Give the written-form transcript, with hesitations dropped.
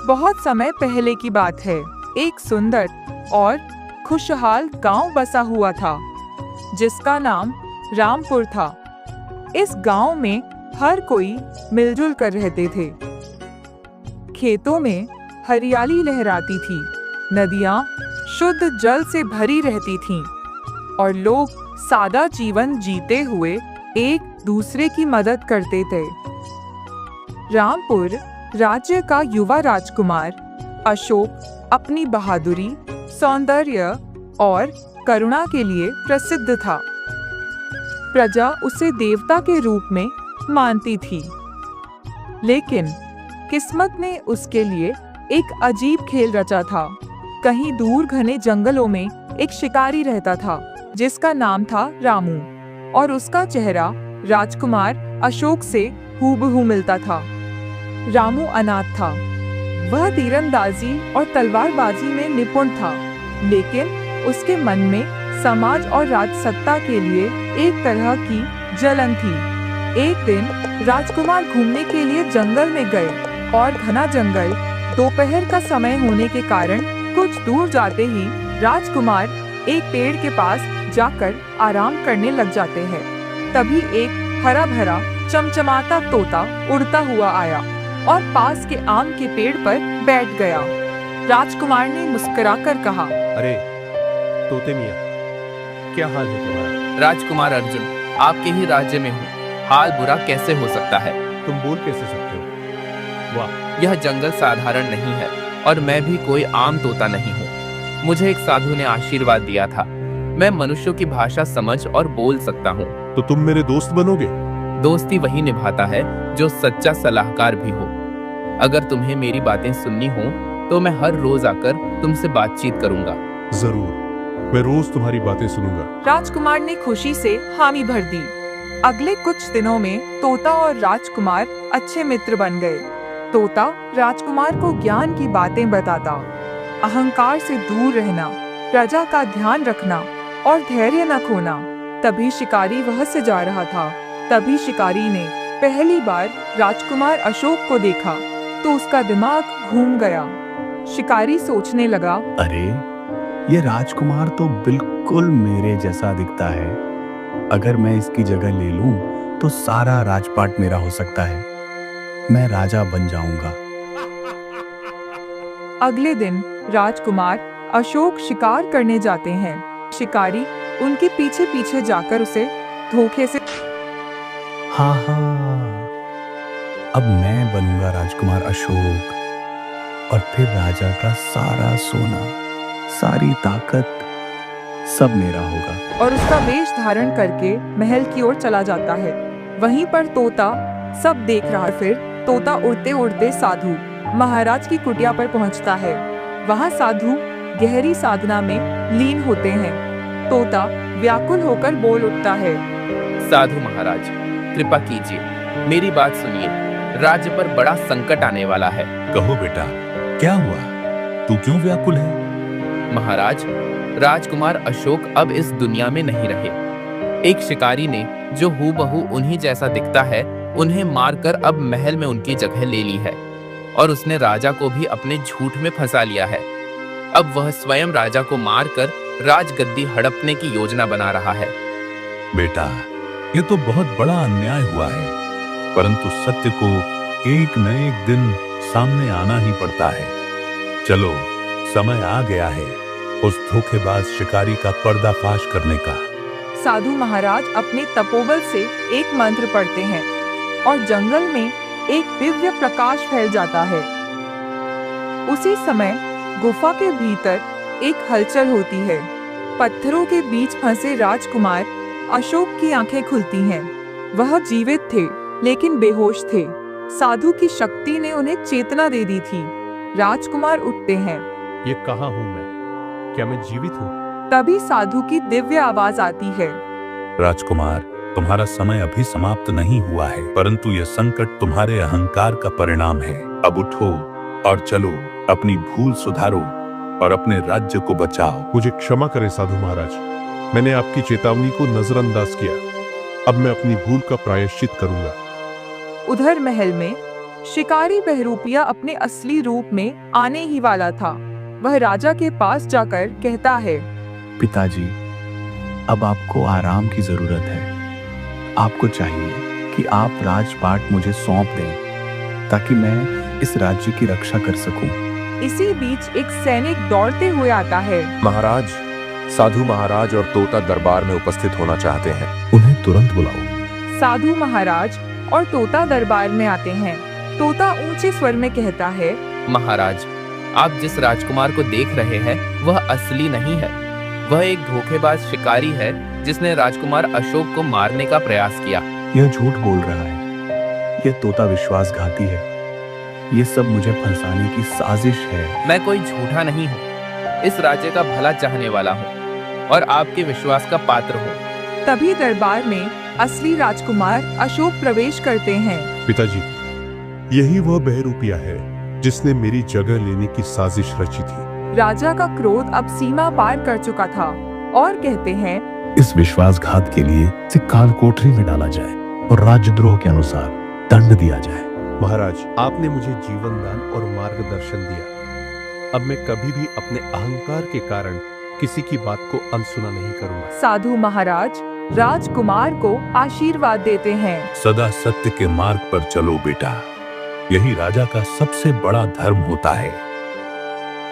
बहुत समय पहले की बात है। एक सुंदर और खुशहाल गांव बसा हुआ था, जिसका नाम रामपुर था। इस गांव में हर कोई मिलजुल कर रहते थे। खेतों में हरियाली लहराती थी, नदियां शुद्ध जल से भरी रहती थीं, और लोग सादा जीवन जीते हुए एक दूसरे की मदद करते थे। रामपुर राज्य का युवा राजकुमार अशोक अपनी बहादुरी, सौंदर्य और करुणा के लिए प्रसिद्ध था। प्रजा उसे देवता के रूप में मानती थी। लेकिन किस्मत ने उसके लिए एक अजीब खेल रचा था। कहीं दूर घने जंगलों में एक शिकारी रहता था, जिसका नाम था रामू, और उसका चेहरा राजकुमार अशोक से हूबहू मिलता था। रामू अनाथ था। वह तीरंदाजी और तलवारबाजी में निपुण था, लेकिन उसके मन में समाज और राजसत्ता के लिए एक तरह की जलन थी। एक दिन राजकुमार घूमने के लिए जंगल में गए, और घना जंगल दोपहर का समय होने के कारण कुछ दूर जाते ही राजकुमार एक पेड़ के पास जाकर आराम करने लग जाते हैं। तभी एक हरा भरा चमचमाता तोता उड़ता हुआ आया और पास के आम के पेड़ पर बैठ गया। राजकुमार ने मुस्कुराकर कहा, अरे तोते मियाँ, क्या हाल है तुम्हारा? राजकुमार अर्जुन, आपके ही राज्य में हूँ। हाल बुरा कैसे हो सकता है? तुम बोल कैसे सकते हो? वाह, यह जंगल साधारण नहीं है, और मैं भी कोई आम तोता नहीं हूँ। मुझे एक साधु ने आशीर्वाद दिया था। मैं मनुष्यों की भाषा समझ और बोल सकता हूँ। तो तुम मेरे दोस्त बनोगे? दोस्ती वही निभाता है जो सच्चा सलाहकार भी हो। अगर तुम्हें मेरी बातें सुननी हो तो मैं हर रोज आकर तुमसे बातचीत करूंगा। जरूर, मैं रोज तुम्हारी बातें सुनूंगा। राजकुमार ने खुशी से हामी भर दी। अगले कुछ दिनों में तोता और राजकुमार अच्छे मित्र बन गए। तोता राजकुमार को ज्ञान की बातें बताता, अहंकार से दूर रहना, प्रजा का ध्यान रखना और धैर्य न खोना। तभी शिकारी वहां से जा रहा था। तभी शिकारी ने पहली बार राजकुमार अशोक को देखा तो उसका दिमाग घूम गया। शिकारी सोचने लगा, अरे ये राजकुमार तो बिल्कुल मेरे जैसा दिखता है। अगर मैं इसकी जगह ले लूं तो सारा राजपाट मेरा हो सकता है। मैं राजा बन जाऊंगा। अगले दिन राजकुमार अशोक शिकार करने जाते हैं। शिकारी उनके पीछे पीछे जाकर उसे धोखे से हाँ, अब मैं बनूंगा राजकुमार अशोक, और फिर राजा का सारा सोना, सारी ताकत सब मेरा होगा। और उसका वेश धारण करके महल की ओर चला जाता है। वहीं पर तोता सब देख रहा। फिर तोता उड़ते उड़ते साधु महाराज की कुटिया पर पहुंचता है। वहां साधु गहरी साधना में लीन होते हैं। तोता व्याकुल होकर बोल उठता है, साधु महाराज, कृपा कीजिए, मेरी बात सुनिए। राज्य पर बड़ा संकट आने वाला है। कहो बेटा, क्या हुआ? तू क्यों व्याकुल है? महाराज, राजकुमार अशोक अब इस दुनिया में नहीं रहे। एक शिकारी ने, जो हूबहू उन्हीं जैसा दिखता है, उन्हें मारकर अब महल में उनकी जगह ले ली है, और उसने राजा को भी अपने झूठ में फंसा लिया है। अब वह स्वयं राजा को मारकर राजगद्दी हड़पने की योजना बना रहा है। बेटा, ये तो बहुत बड़ा अन्याय हुआ है, परंतु सत्य को एक न एक दिन सामने आना ही पड़ता है। चलो, समय आ गया है उस धोखेबाज शिकारी का पर्दाफाश करने का। साधु महाराज अपने तपोबल से एक मंत्र पढ़ते हैं और जंगल में एक दिव्य प्रकाश फैल जाता है। उसी समय गुफा के भीतर एक हलचल होती है। पत्थरों के बीच फंसे राजकुमार अशोक की आंखें खुलती हैं। वह जीवित थे, लेकिन बेहोश थे। साधु की शक्ति ने उन्हें चेतना दे दी थी। राजकुमार उठते हैं। ये कहाँ हूँ मैं? क्या मैं जीवित हूँ? तभी साधु की दिव्य आवाज आती है, राजकुमार, तुम्हारा समय अभी समाप्त नहीं हुआ है, परंतु यह संकट तुम्हारे अहंकार का परिणाम है। अब उठो और चलो, अपनी भूल सुधारो और अपने राज्य को बचाओ। मुझे क्षमा करें साधु महाराज, मैंने आपकी चेतावनी को नजरअंदाज किया। अब मैं अपनी भूल का प्रायश्चित करूंगा। उधर महल में शिकारी बहरूपिया अपने असली रूप में आने ही वाला था। वह राजा के पास जाकर कहता है, पिताजी, अब आपको आराम की जरूरत है। आपको चाहिए कि आप राजपाट मुझे सौंप दें ताकि मैं इस राज्य की रक्षा कर सकूं। इसी बीच एक सैनिक दौड़ते हुए आता है। महाराज, साधु महाराज और तोता दरबार में उपस्थित होना चाहते हैं। उन्हें तुरंत बुलाओ। साधु महाराज और तोता दरबार में आते हैं। तोता ऊंचे स्वर में कहता है, महाराज, आप जिस राजकुमार को देख रहे हैं वह असली नहीं है। वह एक धोखेबाज शिकारी है जिसने राजकुमार अशोक को मारने का प्रयास किया। यह झूठ बोल रहा है। यह तोता विश्वासघाती है। ये सब मुझे फंसाने की साजिश है। मैं कोई झूठा नहीं हूँ। इस राज्य का भला चाहने वाला हूँ और आपके विश्वास का पात्र हूँ। तभी दरबार में असली राजकुमार अशोक प्रवेश करते हैं। पिताजी, यही वह बहरूपिया है जिसने मेरी जगह लेने की साजिश रची थी। राजा का क्रोध अब सीमा पार कर चुका था और कहते हैं, इस विश्वासघात के लिए इसे काल कोठरी में डाला जाए और राजद्रोह के अनुसार दंड दिया जाए। महाराज, आपने मुझे जीवन दान और मार्गदर्शन दिया। अब मैं कभी भी अपने अहंकार के कारण किसी की बात को अनसुना नहीं करूंगा। साधु महाराज राजकुमार को आशीर्वाद देते हैं। सदा सत्य के मार्ग पर चलो बेटा, यही राजा का सबसे बड़ा धर्म होता है।